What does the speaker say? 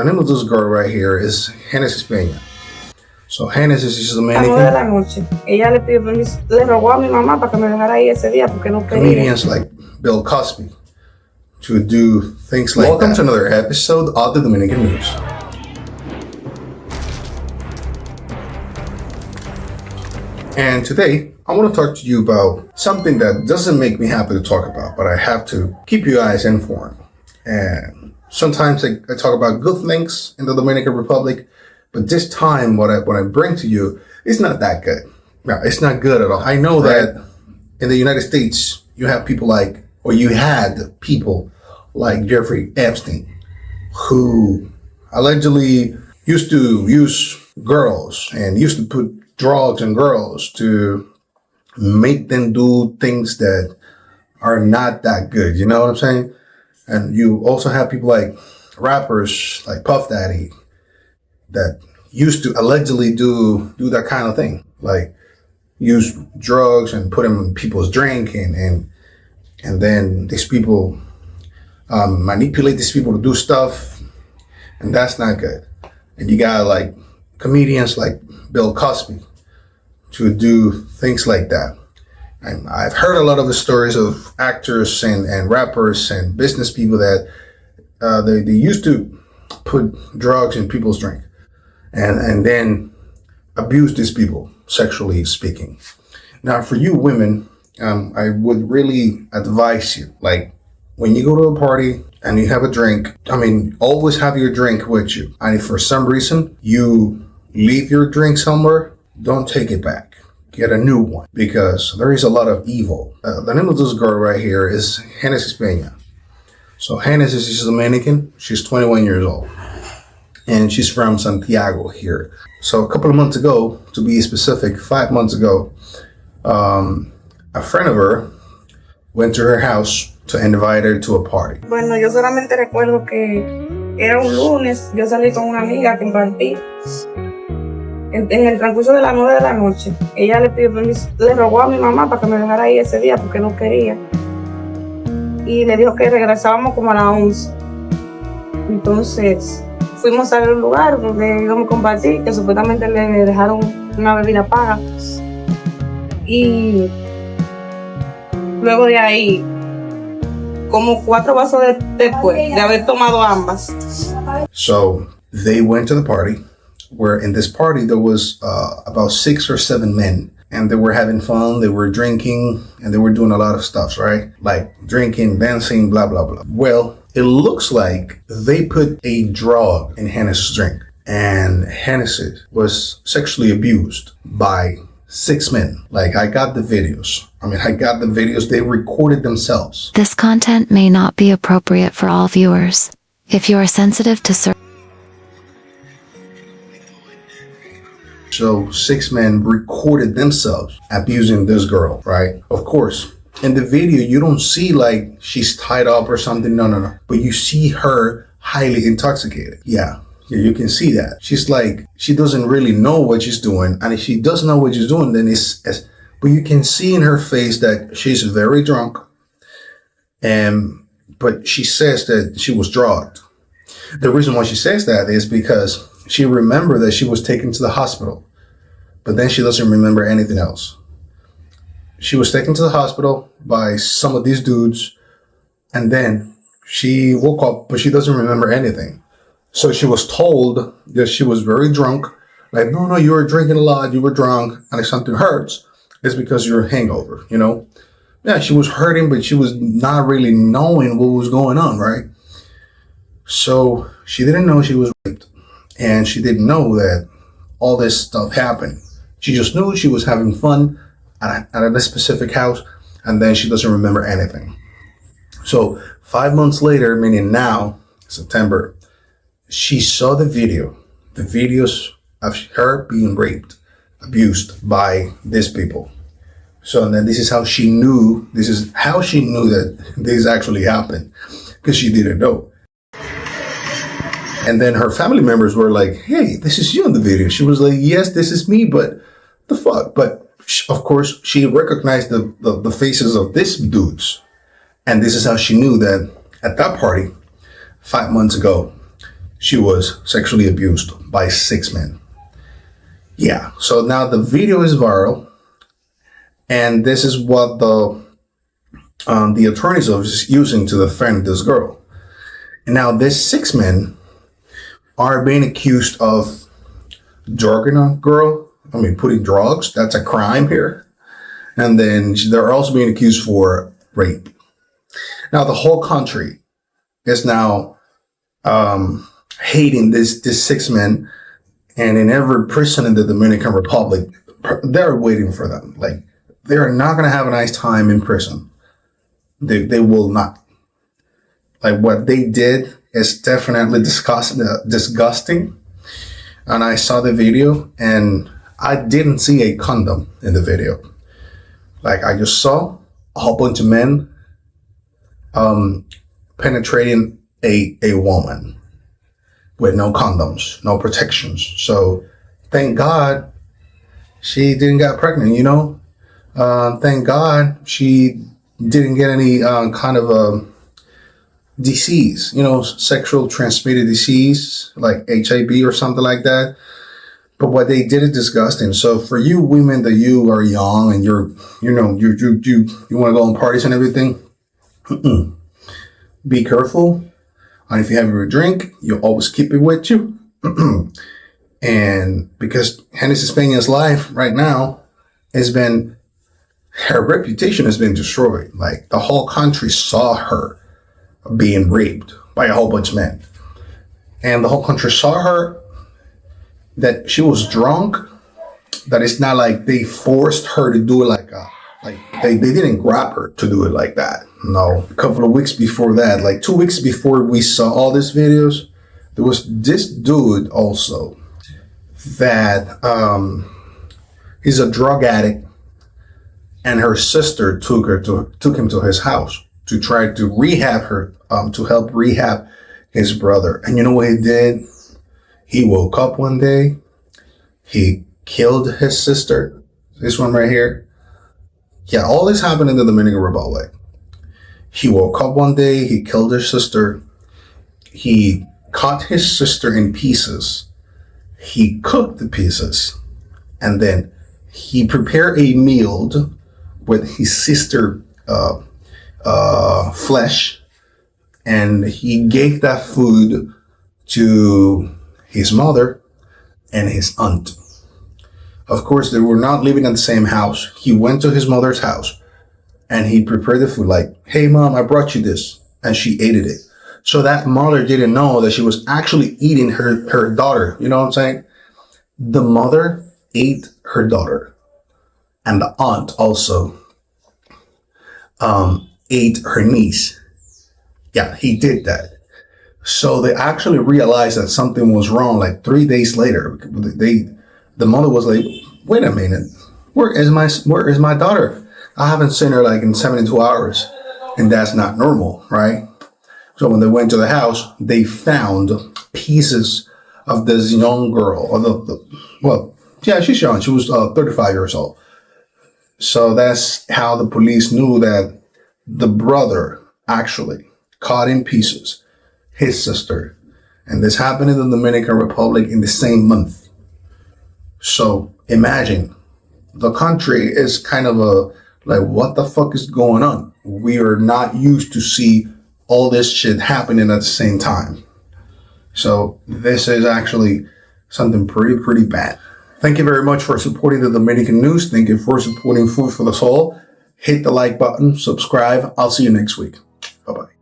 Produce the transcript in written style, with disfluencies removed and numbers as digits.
The name of this girl right here is Genesis Peña. So Genesis is Dominican. A 9 de la noche. Ella le pidió permiso, le rogó a mi mamá para que me dejara ir ese día porque no quería. Comedians like Bill Cosby to do things like Welcome to another episode of the Dominican News. And today, I want to talk to you about something that doesn't make me happy to talk about, but I have to keep you guys informed. And sometimes I talk about good things in the Dominican Republic, but this time what I bring to you is not that good. No, it's not good at all. I know that in the United States, you have people like, or you had people like Jeffrey Epstein, who allegedly used to use girls and used to put drugs in girls to make them do things that are not that good. You know what I'm saying? And you also have people like rappers like Puff Daddy that used to allegedly do that kind of thing, like use drugs and put them in people's drink, and then these people manipulate these people to do stuff, and that's not good. And you got like comedians like Bill Cosby to do things like that. And I've heard a lot of the stories of actors and rappers and business people that they used to put drugs in people's drink and then abuse these people, sexually speaking. Now, for you women, I would really advise you, like when you go to a party and you have a drink, always have your drink with you. And if for some reason you leave your drink somewhere, don't take it back. Get a new one, because there is a lot of evil. The name of this girl right here is Genesis Peña. So Genesis is Dominican. She's 21 years old. And she's from Santiago here. So a couple of months ago, to be specific, 5 months ago, a friend of her went to her house to invite her to a party. Bueno, yo solamente recuerdo que era un lunes, yo salí con una amiga que compartí. En el transcurso de las 9 de la noche, ella le pidió permiso, le rogó a mi mamá para que me dejara ir ese día porque no quería. Y le dijo que regresábamos como a las 11. Entonces, fuimos a un lugar donde íbamos a compartir, que supuestamente le dejaron una bebida paga. Y luego de ahí, como 4 vasos después de haber tomado ambas. So, they went to the party. Where in this party there was about 6 or 7 men, and they were having fun, they were drinking, and they were doing a lot of stuff, right? Like drinking, dancing, blah, blah, blah. Well, it looks like they put a drug in Genesis' drink, and Genesis was sexually abused by 6 men. Like, I got the videos. They recorded themselves. This content may not be appropriate for all viewers. If you are sensitive to certain So 6 men recorded themselves abusing this girl, right? Of course, in the video, you don't see like she's tied up or something. No. But you see her highly intoxicated. Yeah, you can see that. She's like, she doesn't really know what she's doing. And if she doesn't know what she's doing, then but you can see in her face that she's very drunk. But she says that she was drugged. The reason why she says that is because she remembered that she was taken to the hospital, but then she doesn't remember anything else. She was taken to the hospital by some of these dudes, and then she woke up, but she doesn't remember anything. So she was told that she was very drunk, like, no, you were drinking a lot, you were drunk, and if something hurts, it's because you're hangover, you know? Yeah, she was hurting, but she was not really knowing what was going on, right? So she didn't know she was raped. And she didn't know that all this stuff happened. She just knew she was having fun at a specific house, and then she doesn't remember anything. So 5 months later, meaning now, September, she saw the videos of her being raped, abused by these people. So then this is how she knew that this actually happened, because she didn't know. And then her family members were like, hey, this is you in the video. She was like, yes, this is me, but the fuck? But of course, she recognized the faces of these dudes. And this is how she knew that at that party, 5 months ago, she was sexually abused by 6 men. Yeah, so now the video is viral, and this is what the attorney's office is using to defend this girl. And now these 6 men are being accused of drugging a girl. I mean, putting drugs, that's a crime here. And then they're also being accused for rape. Now the whole country is now hating these 6 men, and in every prison in the Dominican Republic, they're waiting for them. Like, they're not going to have a nice time in prison. They will not. Like, what they did is definitely disgusting. And I saw the video, and I didn't see a condom in the video. Like, I just saw a whole bunch of men penetrating a woman with no condoms, no protections. So thank God she didn't get pregnant, you know? Thank God she didn't get any kind of disease, you know, sexual transmitted disease like HIV or something like that. But what they did is disgusting. So for you women that you are young and you want to go on parties and everything, be careful. And if you have a drink, you always keep it with you. And because Hennessy Peña's life right now her reputation has been destroyed. Like, the whole country saw her being raped by a whole bunch of men. And the whole country saw her, that she was drunk, that it's not like they forced her to do it like they didn't grab her to do it like that. No, a couple of weeks before that, like 2 weeks before we saw all these videos, there was this dude also that he's a drug addict, and her sister took him to his house to try to rehab her, to help rehab his brother. And you know what he did? He woke up one day, he killed his sister, this one right here. Yeah, all this happened in the Dominican Republic. He woke up one day, he killed his sister, he cut his sister in pieces, he cooked the pieces, and then he prepared a meal with his sister flesh, and he gave that food to his mother and his aunt. Of course, they were not living in the same house. He went to his mother's house and he prepared the food, like, hey mom, I brought you this. And she ate it. So that mother didn't know that she was actually eating her daughter. You know what I'm saying? The mother ate her daughter, and the aunt also ate her niece. Yeah, he did that. So they actually realized that something was wrong like 3 days later. The mother was like, wait a minute, where is my daughter? I haven't seen her like in 72 hours. And that's not normal, right? So when they went to the house, they found pieces of this young girl. She's young. She was 35 years old. So that's how the police knew that the brother actually cut in pieces his sister. And this happened in the Dominican Republic in the same month. So imagine, the country is kind of like, what the fuck is going on? We are not used to see all this shit happening at the same time. So this is actually something pretty bad. Thank you very much for supporting the Dominican news. Thank you for supporting Food for the Soul. Hit the like button, subscribe. I'll see you next week. Bye-bye.